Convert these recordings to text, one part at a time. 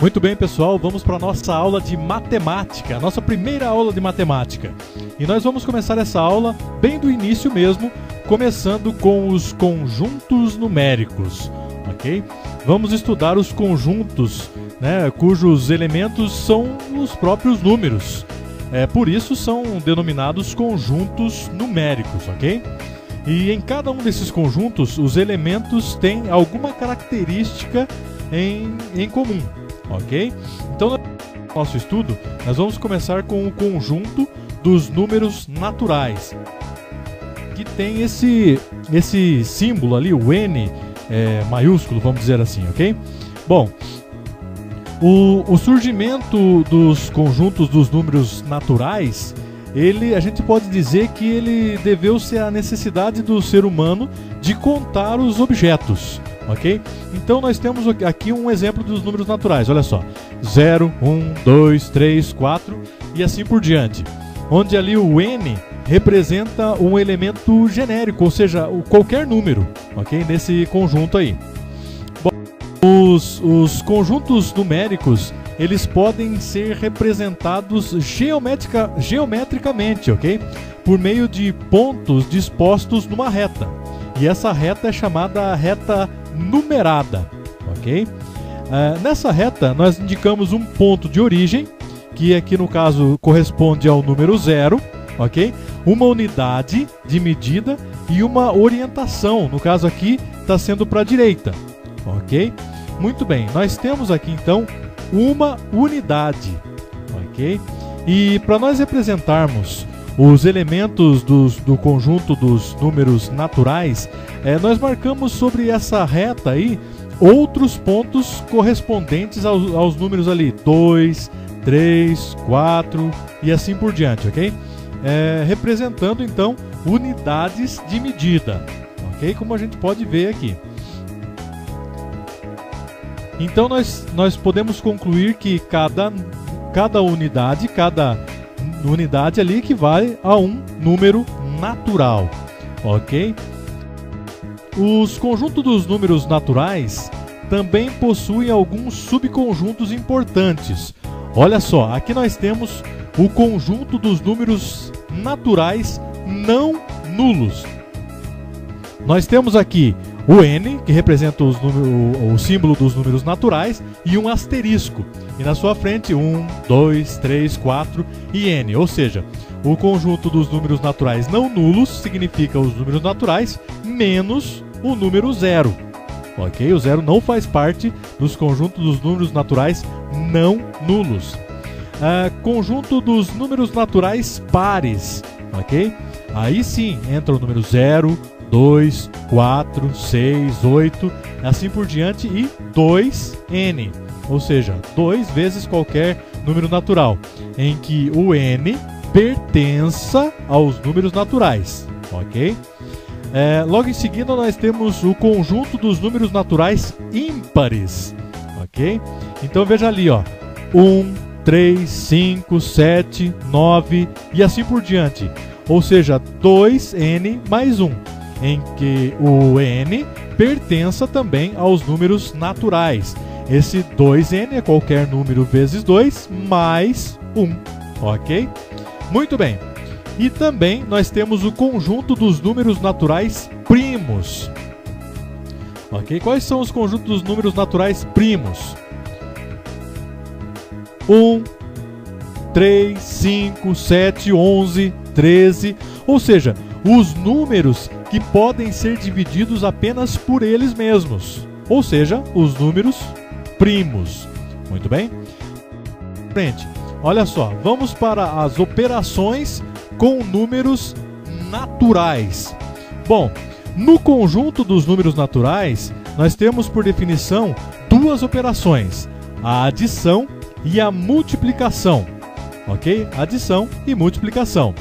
Muito bem, pessoal, vamos para a nossa aula de matemática, a nossa primeira aula de matemática. E nós vamos começar essa aula bem do início mesmo, começando com os conjuntos numéricos, ok? Vamos estudar os conjuntos, né, cujos elementos são os próprios números. Por isso são denominados conjuntos numéricos, ok? E em cada um desses conjuntos, os elementos têm alguma característica em comum. Ok? Então, no nosso estudo, nós vamos começar com o conjunto dos números naturais, que tem esse símbolo ali, o N maiúsculo, vamos dizer assim, ok? Bom, o surgimento dos conjuntos dos números naturais, a gente pode dizer que ele deveu-se à necessidade do ser humano de contar os objetos. Ok? Então nós temos aqui um exemplo dos números naturais, olha só, 0, 1, 2, 3, 4 e assim por diante, onde ali o N representa um elemento genérico, ou seja, qualquer número, ok? Nesse conjunto aí. Bom, os conjuntos numéricos, eles podem ser representados geometricamente, ok? Por meio de pontos dispostos numa reta, e essa reta é chamada reta numerada, ok? Nessa reta nós indicamos um ponto de origem, que aqui no caso corresponde ao número 0, ok? Uma unidade de medida e uma orientação, no caso aqui está sendo para a direita, ok? Muito bem, nós temos aqui então uma unidade, ok? E para nós representarmos os elementos do conjunto dos números naturais, nós marcamos sobre essa reta aí outros pontos correspondentes aos números ali 2, 3, 4 e assim por diante, ok? Representando então unidades de medida, ok? Como a gente pode ver aqui. Então nós podemos concluir que cada unidade ali equivale a um número natural, ok? Os conjuntos dos números naturais também possuem alguns subconjuntos importantes. Olha só, aqui nós temos o conjunto dos números naturais não nulos. Nós temos aqui o N, que representa o símbolo dos números naturais, e um asterisco. E na sua frente, 1, 2, 3, 4 e N. Ou seja, o conjunto dos números naturais não nulos significa os números naturais menos o número 0. Ok? O 0 não faz parte dos conjuntos dos números naturais não nulos. Conjunto dos números naturais pares. Ok? Aí sim entra o número 0, 2, 4, 6, 8, assim por diante, e 2n, ou seja, 2 vezes qualquer número natural, em que o n pertença aos números naturais, ok? Logo em seguida nós temos o conjunto dos números naturais ímpares, ok? Então veja ali, ó, 1, 3, 5, 7, 9 e assim por diante, ou seja, 2n mais 1. Em que o n pertença também aos números naturais. Esse 2n é qualquer número vezes 2 mais 1, ok? Muito bem. E também nós temos o conjunto dos números naturais primos. Ok? Quais são os conjuntos dos números naturais primos? 1, 3, 5, 7, 11, 13, ou seja, os números que podem ser divididos apenas por eles mesmos, ou seja, os números primos. Muito bem? Frente. Olha só, vamos para as operações com números naturais. Bom, no conjunto dos números naturais, nós temos por definição duas operações, a adição e a multiplicação, ok? Adição e multiplicação.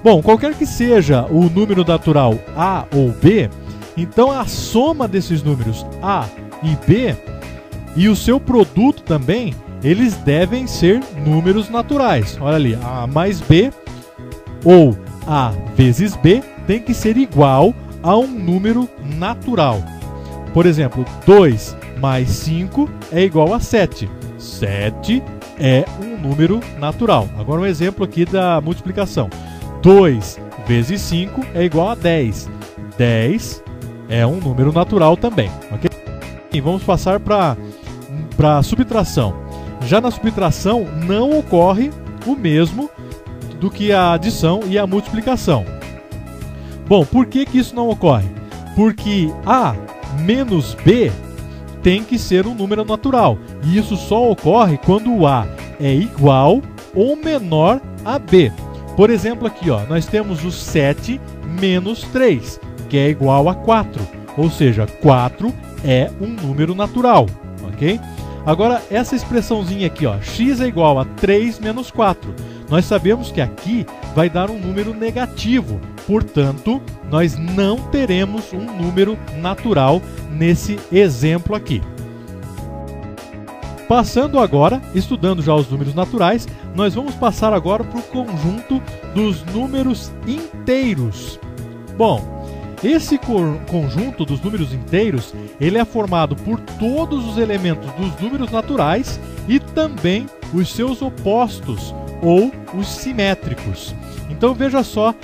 Bom, qualquer que seja o número natural A ou B, então a soma desses números A e B e o seu produto também, eles devem ser números naturais. Olha ali, A mais B ou A vezes B tem que ser igual a um número natural. Por exemplo, 2 mais 5 é igual a 7. 7 é um número natural. Agora um exemplo aqui da multiplicação. 2 vezes 5 é igual a 10. 10 é um número natural também, ok? E vamos passar para a subtração. Já na subtração não ocorre o mesmo do que a adição e a multiplicação. Bom, por que isso não ocorre? Porque A menos B tem que ser um número natural. E isso só ocorre quando o A é igual ou menor a B. Por exemplo, aqui ó, nós temos o 7 menos 3, que é igual a 4. Ou seja, 4 é um número natural, ok? Agora, essa expressãozinha aqui, ó, x é igual a 3 menos 4. Nós sabemos que aqui vai dar um número negativo. Portanto, nós não teremos um número natural nesse exemplo aqui. Passando agora, estudando já os números naturais, nós vamos passar agora para o conjunto dos números inteiros. Bom, esse conjunto dos números inteiros, ele é formado por todos os elementos dos números naturais e também os seus opostos ou os simétricos. Então veja só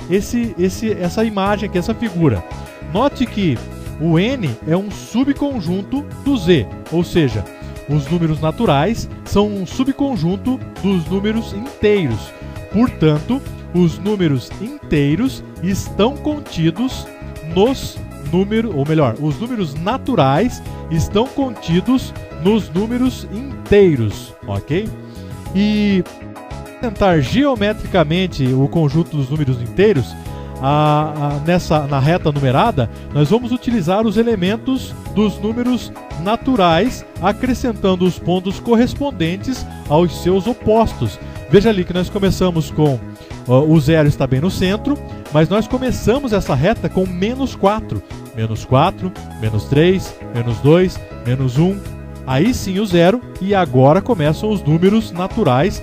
essa imagem aqui, essa figura. Note que o n é um subconjunto do z, ou seja, os números naturais são um subconjunto dos números inteiros. Portanto, os números inteiros estão contidos nos números, ou melhor, os números naturais estão contidos nos números inteiros, ok? E representar geometricamente o conjunto dos números inteiros, na reta numerada, nós vamos utilizar os elementos dos números naturais, acrescentando os pontos correspondentes aos seus opostos. Veja ali que nós começamos com o zero está bem no centro, mas nós começamos essa reta com menos 4. Menos 4, menos 3, menos 2, menos 1. Aí sim o zero, e agora começam os números naturais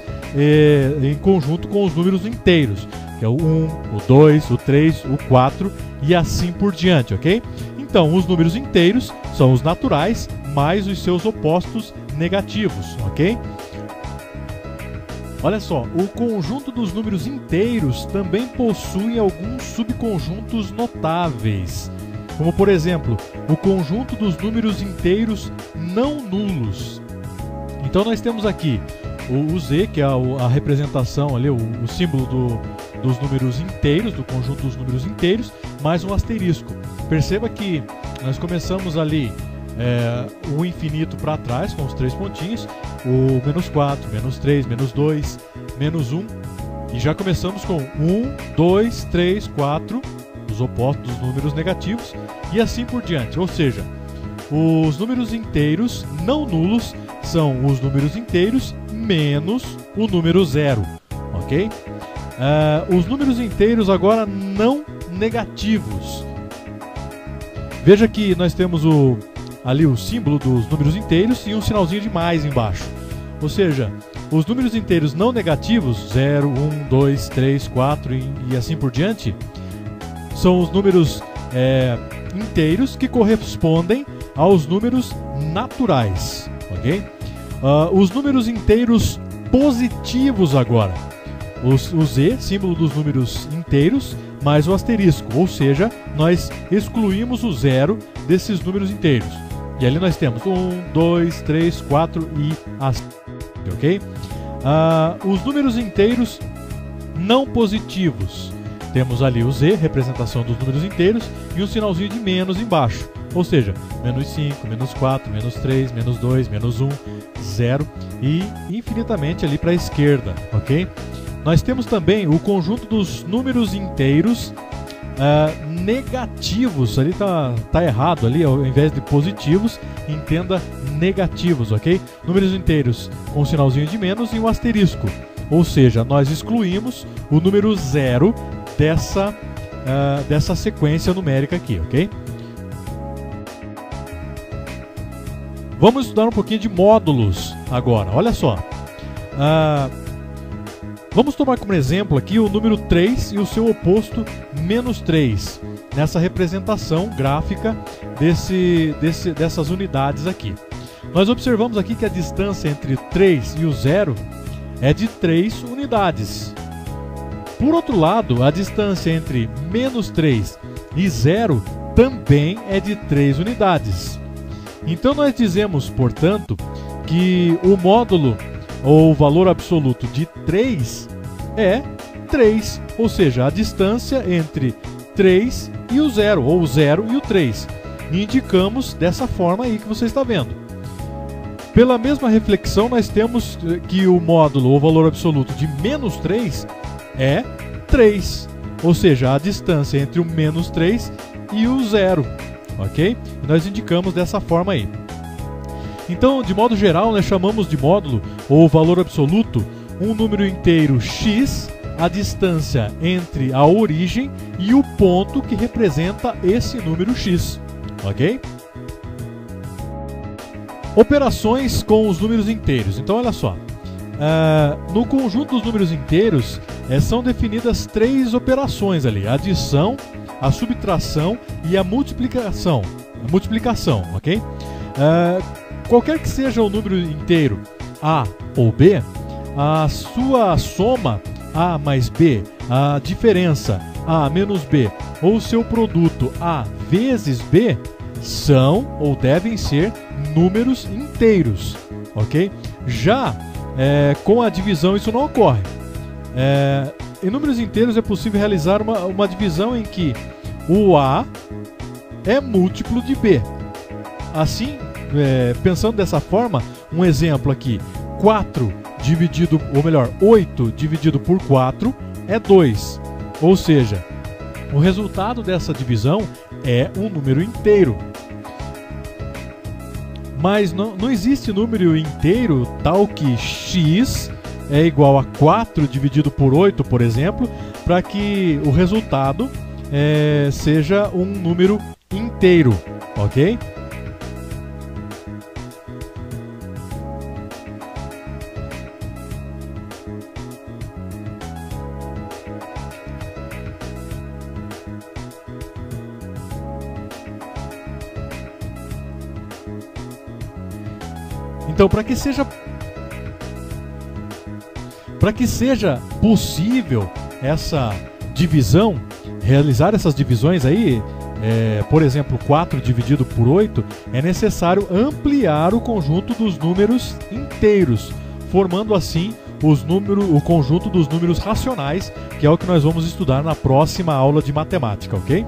em conjunto com os números inteiros, que é o 1, o 2, o 3, o 4 e assim por diante, ok? Então, os números inteiros são os naturais mais os seus opostos negativos, ok? Olha só, o conjunto dos números inteiros também possui alguns subconjuntos notáveis, como por exemplo, o conjunto dos números inteiros não nulos. Então nós temos aqui o z, que é a representação ali, o símbolo dos números inteiros, do conjunto dos números inteiros, mais um asterisco. Perceba que nós começamos ali o infinito para trás, com os 3 pontinhos, o menos 4, menos 3, menos 2, menos 1, e já começamos com 1, 2, 3, 4, os opostos dos números negativos, e assim por diante. Ou seja, os números inteiros não nulos são os números inteiros menos o número zero, ok? Os números inteiros agora não negativos. Veja que nós temos ali o símbolo dos números inteiros e um sinalzinho de mais embaixo. Ou seja, os números inteiros não negativos, 0, 1, 2, 3, 4 e assim por diante, são os números inteiros que correspondem aos números naturais, ok? Os números inteiros positivos agora, o z, símbolo dos números inteiros, mais o asterisco, ou seja, nós excluímos o zero desses números inteiros. E ali nós temos 1, 2, 3, 4 e assim, ok? Os números inteiros não positivos. Temos ali o z, representação dos números inteiros, e um sinalzinho de menos embaixo. Ou seja, menos 5, menos 4, menos 3, menos 2, menos 1, 0 e infinitamente ali para a esquerda, ok? Nós temos também o conjunto dos números inteiros negativos. Ali tá errado, ali ao invés de positivos, entenda negativos, ok? Números inteiros com um sinalzinho de menos e um asterisco. Ou seja, nós excluímos o número 0 dessa sequência numérica aqui, ok? Vamos estudar um pouquinho de módulos agora. Olha só. Vamos tomar como exemplo aqui o número 3 e o seu oposto, menos 3, nessa representação gráfica dessas unidades aqui. Nós observamos aqui que a distância entre 3 e o 0 é de 3 unidades. Por outro lado, a distância entre menos 3 e 0 também é de 3 unidades. Então nós dizemos, portanto, que o módulo ou valor absoluto de 3 é 3, ou seja, a distância entre 3 e o 0, ou o 0 e o 3. E indicamos dessa forma aí que você está vendo. Pela mesma reflexão, nós temos que o módulo ou valor absoluto de menos 3 é 3, ou seja, a distância entre o menos 3 e o 0, ok? E nós indicamos dessa forma aí. Então, de modo geral, nós chamamos de módulo ou valor absoluto um número inteiro x, a distância entre a origem e o ponto que representa esse número x, ok? Operações com os números inteiros. Então, olha só. No conjunto dos números inteiros, são definidas 3 operações ali: a adição, a subtração e a multiplicação. Ok? Qualquer que seja o número inteiro A ou B, a sua soma A mais B, a diferença A menos B ou seu produto A vezes B são ou devem ser números inteiros, ok? Já com a divisão isso não ocorre. Em números inteiros é possível realizar uma divisão em que o A é múltiplo de B. Assim, pensando dessa forma, um exemplo aqui: 8 dividido por 4 é 2. Ou seja, o resultado dessa divisão é um número inteiro. Mas não existe número inteiro tal que x é igual a 4 dividido por 8, por exemplo, para que o resultado seja um número inteiro, ok? Então, para que seja possível essa divisão, realizar essas divisões aí, por exemplo, 4 dividido por 8, é necessário ampliar o conjunto dos números inteiros, formando assim o conjunto dos números racionais, que é o que nós vamos estudar na próxima aula de matemática, ok?